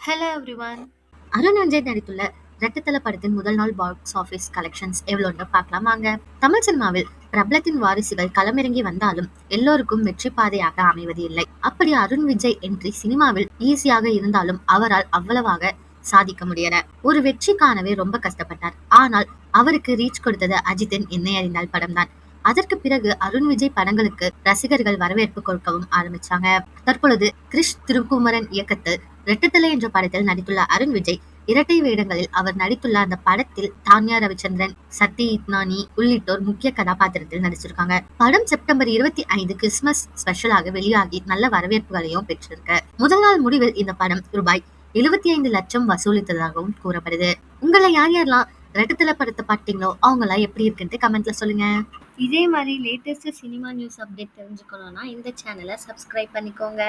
Hello everyone. Arun Vijay நடித்துள்ள ரெட்டத்தல படத்தின் முதல் நாள் பாக்ஸ் ஆபீஸ் கலெக்ஷன்ஸ் எவ்வளோன்னு பார்க்கலாம் வாங்க. தமிழ் சினிமாவில் பிரபலத்தின் வாரிசுகள் களமிறங்கி வந்தாலும் எல்லோருக்கும் வெற்றி பாதையாக அமைவது இல்லை. அப்படி அருண் விஜய் என்ட்ரி சினிமாவில் ஈஸியாக இருந்தாலும் அவரால் அவ்வளவாக சாதிக்க முடியல. ஒரு வெற்றி காணவே ரொம்ப கஷ்டப்பட்டார். ஆனால் அவருக்கு ரீச் கொடுத்தது அஜித்தின் என்னை அறிந்தால் படம் தான். அதற்கு பிறகு அருண் விஜய் படங்களுக்கு ரசிகர்கள் வரவேற்பு கொடுக்கவும் ஆரம்பிச்சாங்க. தற்பொழுது கிரிஷ் திருக்குமரன் இயக்கத்தில் ரெட்டத்தலை என்ற படத்தில் நடித்துள்ள அருண் விஜய் இரட்டை வேடங்களில் அவர் நடித்துள்ள அந்த படத்தில் தான்யா ரவிச்சந்திரன், சத்ய இத்னானி உள்ளிட்டோர் முக்கிய கதாபாத்திரத்தில் நடிச்சிருக்காங்க. படம் செப்டம்பர் 25 கிறிஸ்துமஸ் ஸ்பெஷலாக வெளியாகி நல்ல வரவேற்புகளையும் பெற்றிருக்கு. முதல் நாள் முடிவில் இந்த படம் ரூபாய் 75 லட்சம் வசூலித்ததாகவும் கூறப்படுது. உங்களை யார் யாரெல்லாம் ரெட்டத்தல படத்தை பார்த்தீங்களோ அவங்க எல்லாம் எப்படி இருக்குன்னு கமெண்ட்ல சொல்லுங்க. இதே மாதிரி லேட்டஸ்ட் சினிமா நியூஸ் அப்டேட் தெரிஞ்சுக்கணும்னா இந்த சேனலை சப்ஸ்கிரைப் பண்ணிக்கோங்க.